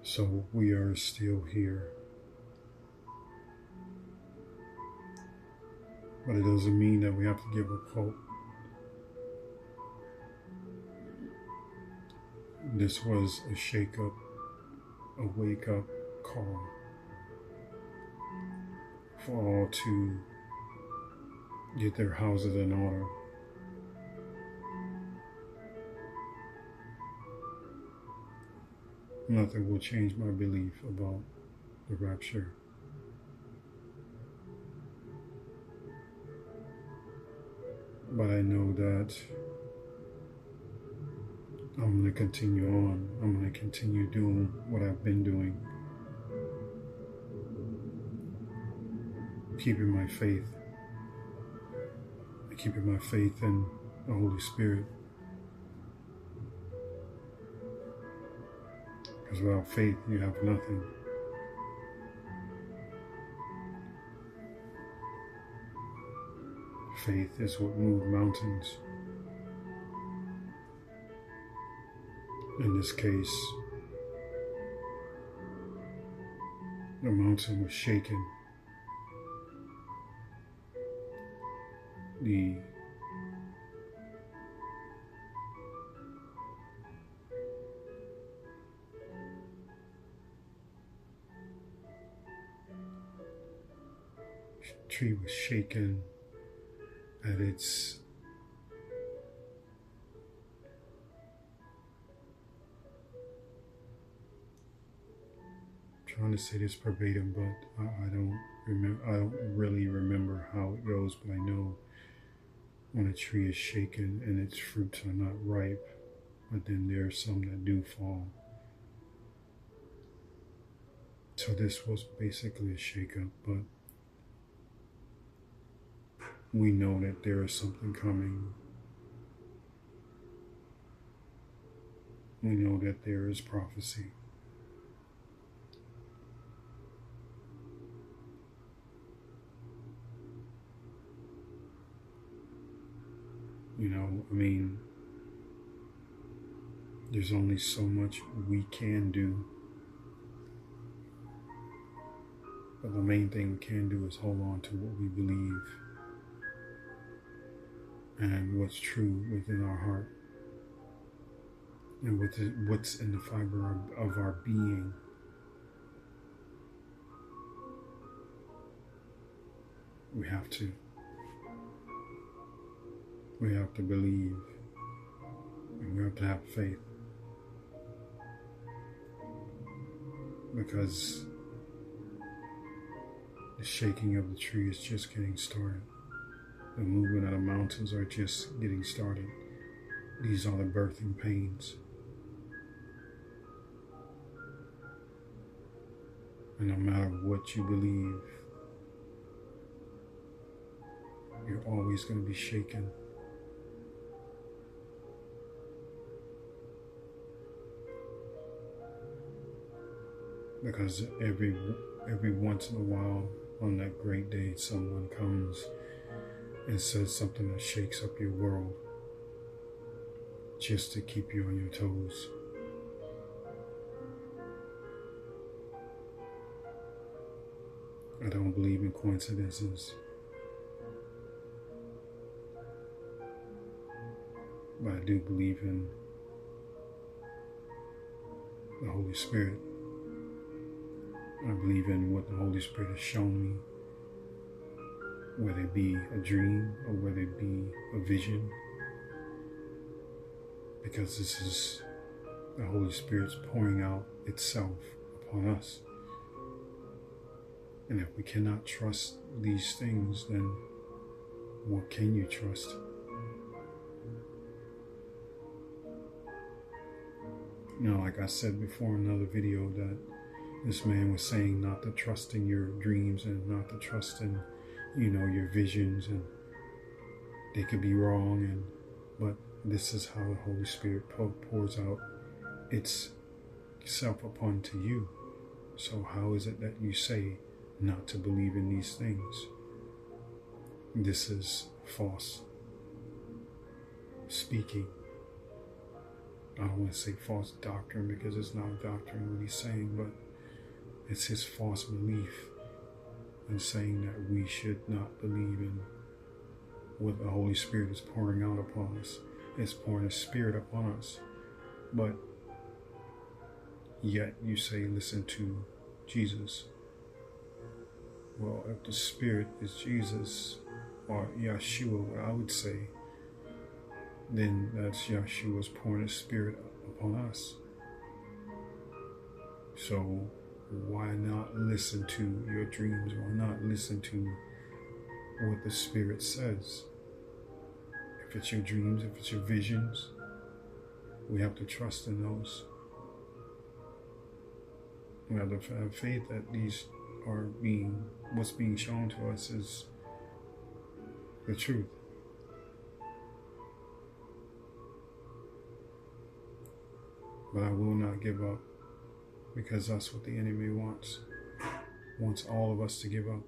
So we are still here. But it doesn't mean that we have to give up hope. This was a shake-up, a wake-up call for all to get their houses in order. Nothing will change my belief about the rapture. But I know that I'm going to continue on. I'm going to continue doing what I've been doing. Keeping my faith in the Holy Spirit. Because without faith, you have nothing. Faith is what moved mountains. In this case, the mountain was shaken. The tree was shaken at its trying to say this verbatim, but I don't remember. I don't really remember how it goes, but I know when a tree is shaken and its fruits are not ripe, but then there are some that do fall. So this was basically a shakeup, but we know that there is something coming. We know that there is prophecy. There's only so much we can do. But the main thing we can do is hold on to what we believe and what's true within our heart and what's in the fiber of our being. We have to believe, and we have to have faith, because the shaking of the tree is just getting started. The movement of the mountains are just getting started. These are the birthing pains. And no matter what you believe, you're always going to be shaken. Because every once in a while, on that great day, someone comes and says something that shakes up your world, just to keep you on your toes. I don't believe in coincidences, but I do believe in the Holy Spirit. I believe in what the Holy Spirit has shown me, whether it be a dream or whether it be a vision, because this is the Holy Spirit's pouring out itself upon us. And if we cannot trust these things, then what can you trust? Like I said before in another video, that this man was saying not to trust in your dreams and not to trust in, your visions, and they could be wrong, but this is how the Holy Spirit pours out itself upon to you. So how is it that you say not to believe in these things? This is false speaking I don't want to say false doctrine because it's not a doctrine what he's saying, but it's his false belief in saying that we should not believe in what the Holy Spirit is pouring out upon us. It's pouring His Spirit upon us. But yet you say, listen to Jesus. Well, if the Spirit is Jesus, or Yeshua, what I would say, then that's Yeshua's pouring His Spirit upon us. So why not listen to your dreams? Why not listen to what the Spirit says? If it's your dreams, if it's your visions, we have to trust in those. We have to have faith that these are what's being shown to us is the truth. But I will not give up, because that's what the enemy wants. Wants all of us to give up.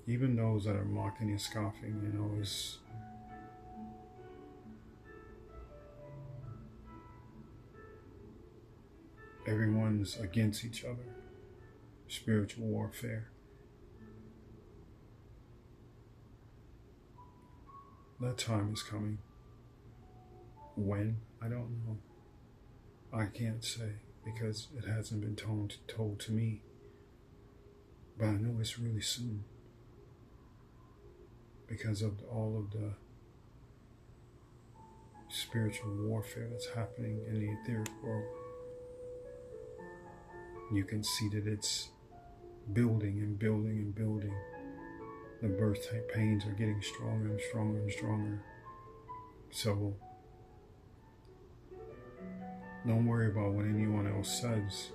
Even those that are mocking and scoffing, is everyone's against each other. Spiritual warfare. That time is coming. When? I don't know. I can't say because it hasn't been told to me. But I know it's really soon. Because of all of the spiritual warfare that's happening in the etheric world. You can see that it's building and building and building. The birth pains are getting stronger and stronger and stronger. So don't worry about what anyone else says.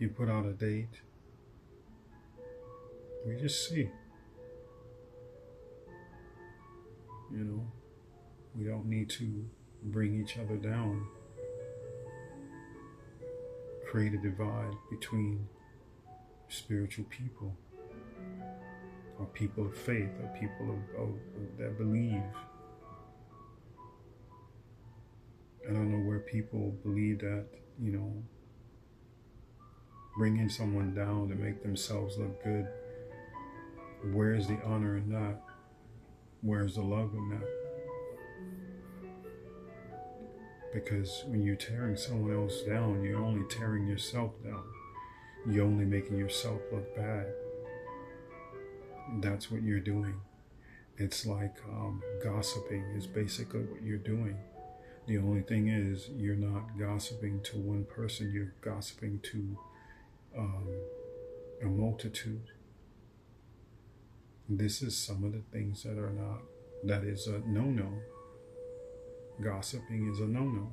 You put out a date. We just see. We don't need to bring each other down. Create a divide between spiritual people, or people of faith, or people that believe. I don't know where people believe that, bringing someone down to make themselves look good. Where's the honor in that? Where's the love in that? Because when you're tearing someone else down, you're only tearing yourself down. You're only making yourself look bad. That's what you're doing. It's like gossiping is basically what you're doing. The only thing is you're not gossiping to one person, you're gossiping to a multitude. This is some of the things that is a no-no. Gossiping is a no-no.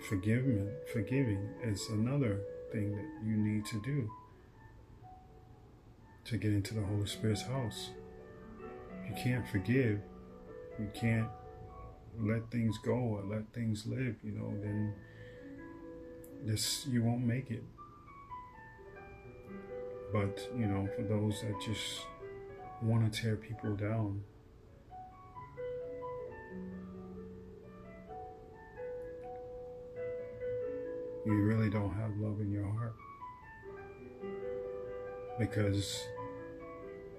Forgiving is another thing that you need to do to get into the Holy Spirit's house. If you can't forgive, you can't let things go or let things live, then you won't make it. But, for those that just want to tear people down, you really don't have love in your heart. Because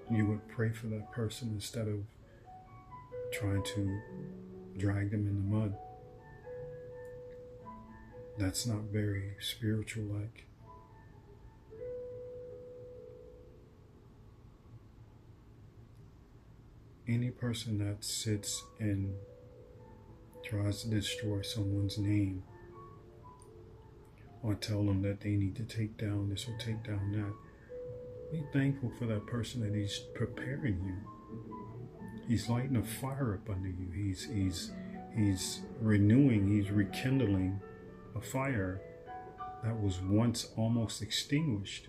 you would pray for that person instead of trying to drag them in the mud. That's not very spiritual-like. Any person that sits and tries to destroy someone's name, or tell them that they need to take down this or take down that, be thankful for that person that he's preparing you. He's lighting a fire up under you. He's renewing, he's rekindling a fire that was once almost extinguished.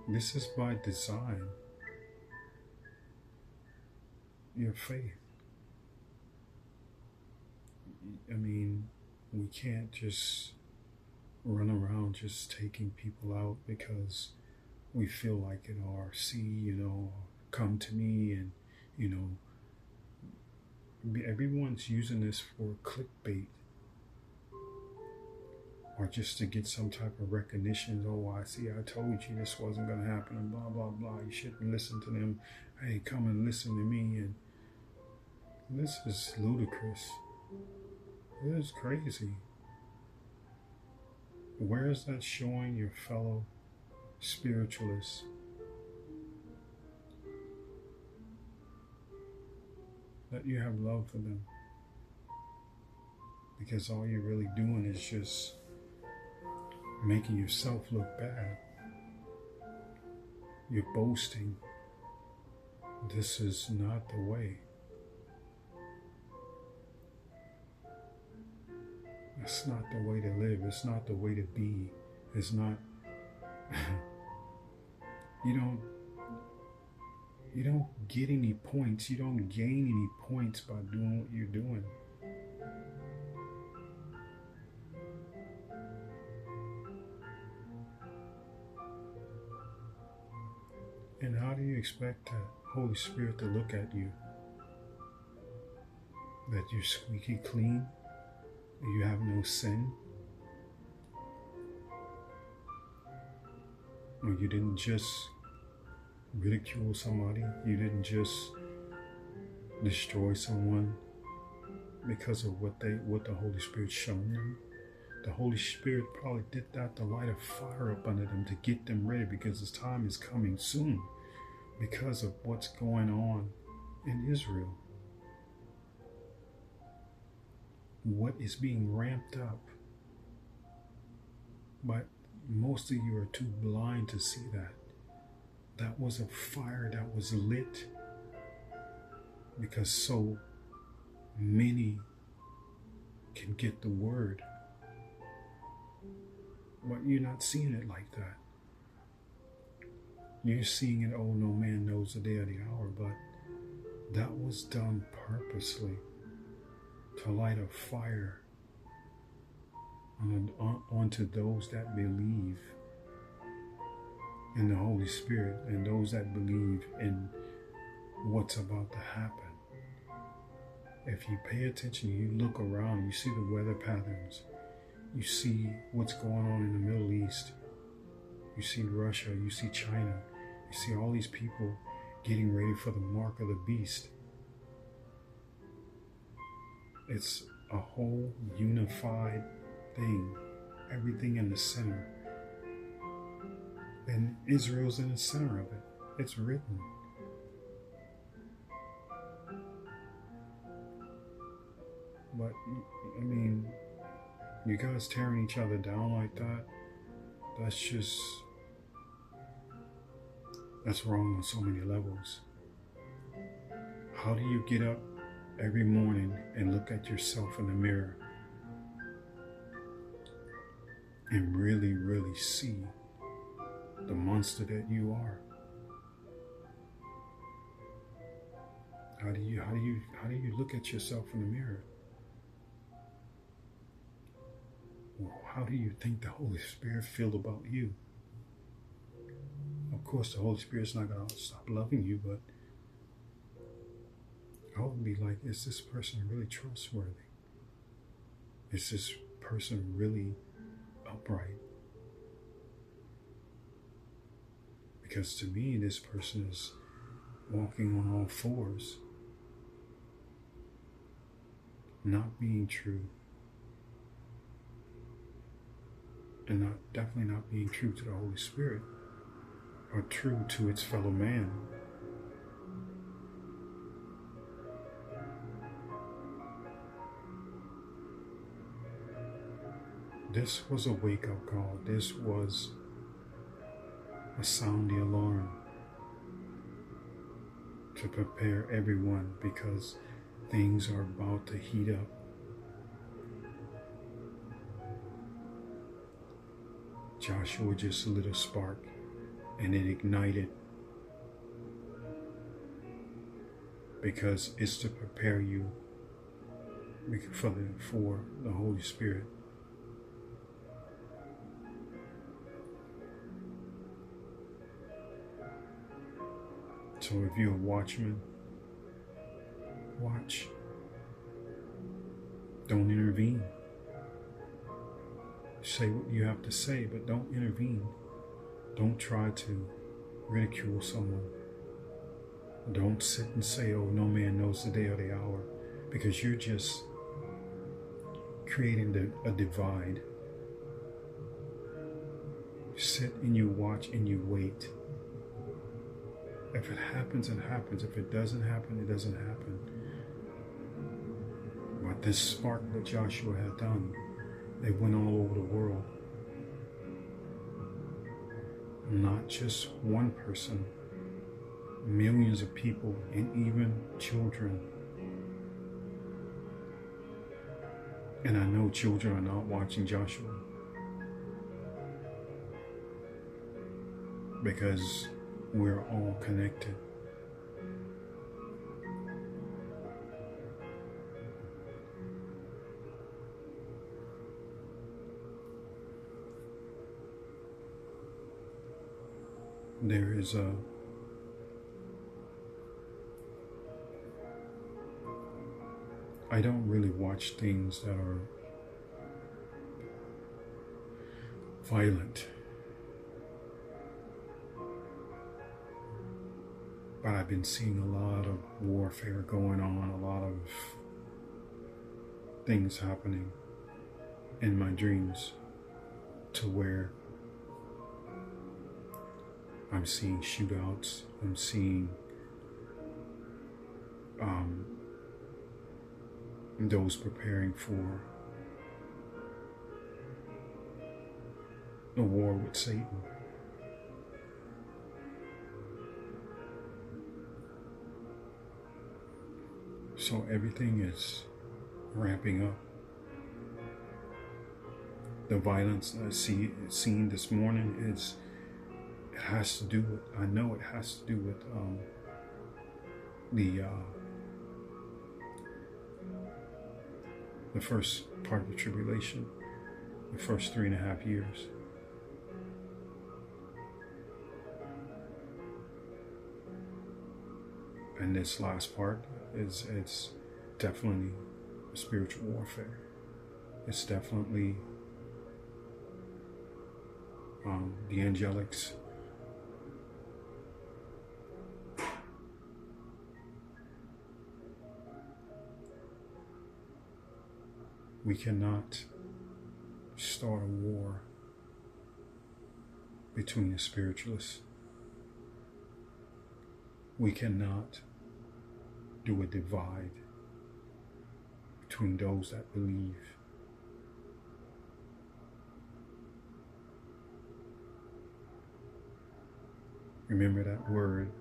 This is by design. Your faith. We can't just run around just taking people out because we feel like it, or see, come to me, and, you know, everyone's using this for clickbait, or just to get some type of recognition. Oh, I see, I told you this wasn't going to happen, and blah, blah, blah. You shouldn't listen to them. Hey, come and listen to me. And this is ludicrous. This is crazy. Where is that showing your fellow spiritualists that you have love for them? Because all you're really doing is just making yourself look bad. You're boasting. This is not the way. It's not the way to live. It's not the way to be. It's not. You don't get any points. You don't gain any points by doing what you're doing. And how do you expect the Holy Spirit to look at you? That you're squeaky clean? You have no sin? Or you didn't just ridicule somebody? You didn't just destroy someone because of what the Holy Spirit shown them? The Holy Spirit probably did that to light a fire up under them, to get them ready, because this time is coming soon because of what's going on in Israel. What is being ramped up. But most of you are too blind to see that. That was a fire that was lit because so many can get the word. But you're not seeing it like that. You're seeing it, oh, no man knows the day or the hour, but that was done purposely to light a fire onto those that believe in the Holy Spirit and those that believe in what's about to happen. If you pay attention, you look around, you see the weather patterns, you see what's going on in the Middle East, you see Russia, you see China, you see all these people getting ready for the mark of the beast. It's a whole unified thing, everything in the center. And Israel's in the center of it. It's written. But, I mean, you guys tearing each other down like that, that's wrong on so many levels. How do you get up every morning and look at yourself in the mirror and really, really see the monster that you are? How do you look at yourself in the mirror? How do you think the Holy Spirit feel about you? Of course, the Holy Spirit's not going to stop loving you, but I would be like, is this person really trustworthy? Is this person really upright? Because to me, this person is walking on all fours, not being true, and definitely not being true to the Holy Spirit, or true to its fellow man. This was a wake-up call. This was a sound the alarm to prepare everyone, because things are about to heat up. Joshua just lit a spark and it ignited, because it's to prepare you for the Holy Spirit. So if you're a watchman, watch. Don't intervene. Say what you have to say, but don't intervene. Don't try to ridicule someone. Don't sit and say, oh, no man knows the day or the hour, because you're just creating a divide. Sit and you watch and you wait. If it happens, it happens. If it doesn't happen, it doesn't happen. But this spark that Joshua had done, they went all over the world. Not just one person, millions of people, and even children. And I know children are not watching Joshua, because we're all connected. There is I don't really watch things that are violent. But I've been seeing a lot of warfare going on, a lot of things happening in my dreams, to where I'm seeing shootouts, I'm seeing those preparing for a war with Satan. So everything is ramping up. The violence I seen this morning it has to do with, I know it has to do with the first part of the tribulation, the first 3.5 years. And this last part it's definitely a spiritual warfare. It's definitely the angelics. We cannot start a war between the spiritualists. We cannot do a divide between those that believe. Remember that word,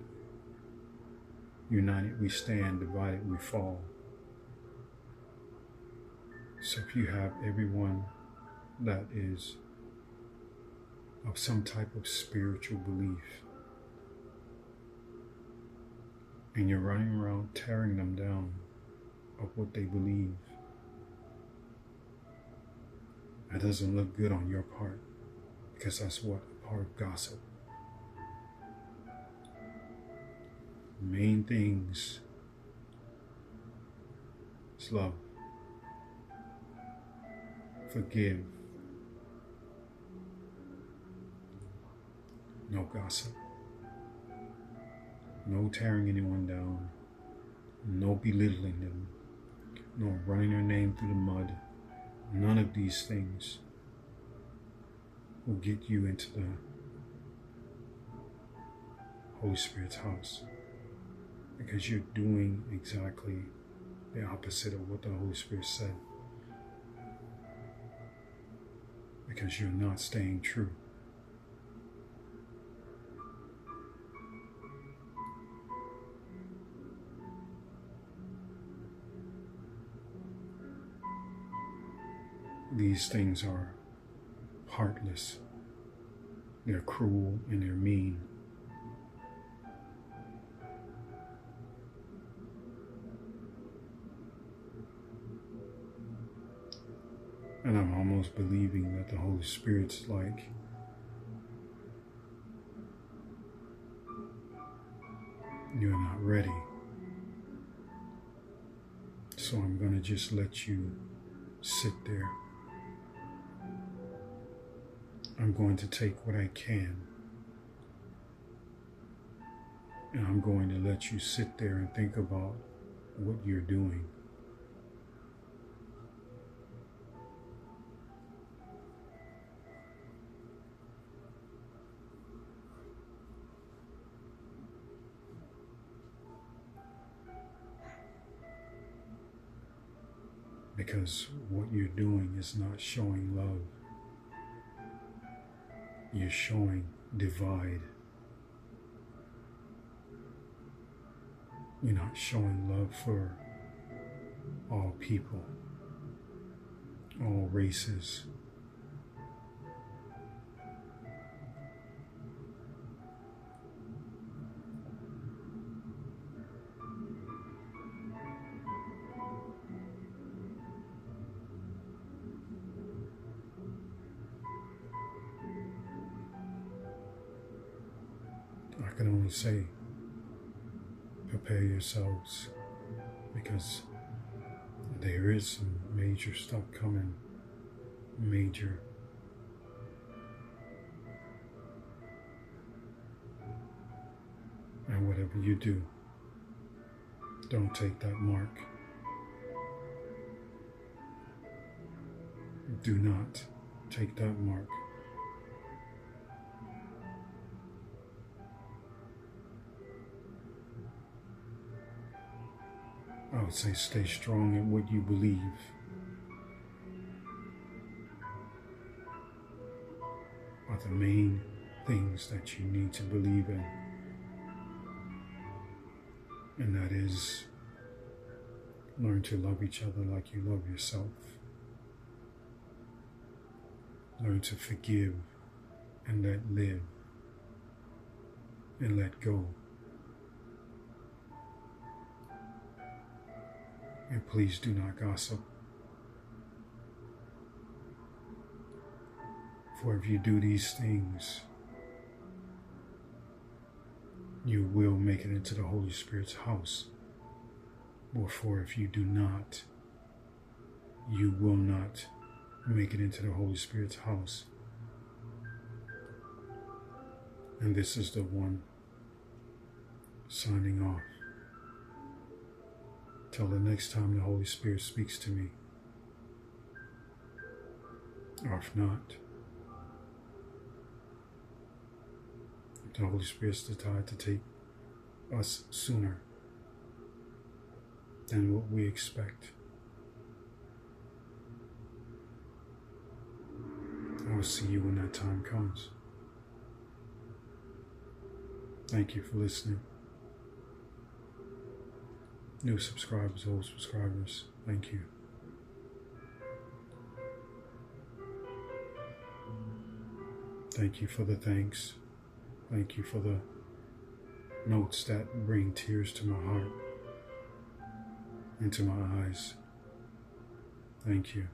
united we stand, divided we fall. So if you have everyone that is of some type of spiritual belief, and you're running around tearing them down of what they believe, that doesn't look good on your part, because that's what a part of gossip. Main things is love, forgive, no gossip, no tearing anyone down, no belittling them, no running their name through the mud. None of these things will get you into the Holy Spirit's house, because you're doing exactly the opposite of what the Holy Spirit said, because you're not staying true. These things are heartless, they're cruel, and they're mean. And I'm almost believing that the Holy Spirit's like you're not ready. So I'm going to just let you sit there. I'm going to take what I can, and I'm going to let you sit there and think about what you're doing. Because what you're doing is not showing love. You're showing divide. You're not showing love for all people, all races. I can only say, prepare yourselves, because there is some major stuff coming. Major. And whatever you do, don't take that mark. Do not take that mark. I would say stay strong in what you believe. Are the main things that you need to believe in. And that is, learn to love each other like you love yourself. Learn to forgive and let live and let go. And please do not gossip. For if you do these things, you will make it into the Holy Spirit's house. Or for if you do not, you will not make it into the Holy Spirit's house. And this is the one signing off. Till the next time the Holy Spirit speaks to me. Or if not, if the Holy Spirit's decided to take us sooner than what we expect, I will see you when that time comes. Thank you for listening. New subscribers, old subscribers, thank you. Thank you for the thanks. Thank you for the notes that bring tears to my heart and to my eyes. Thank you.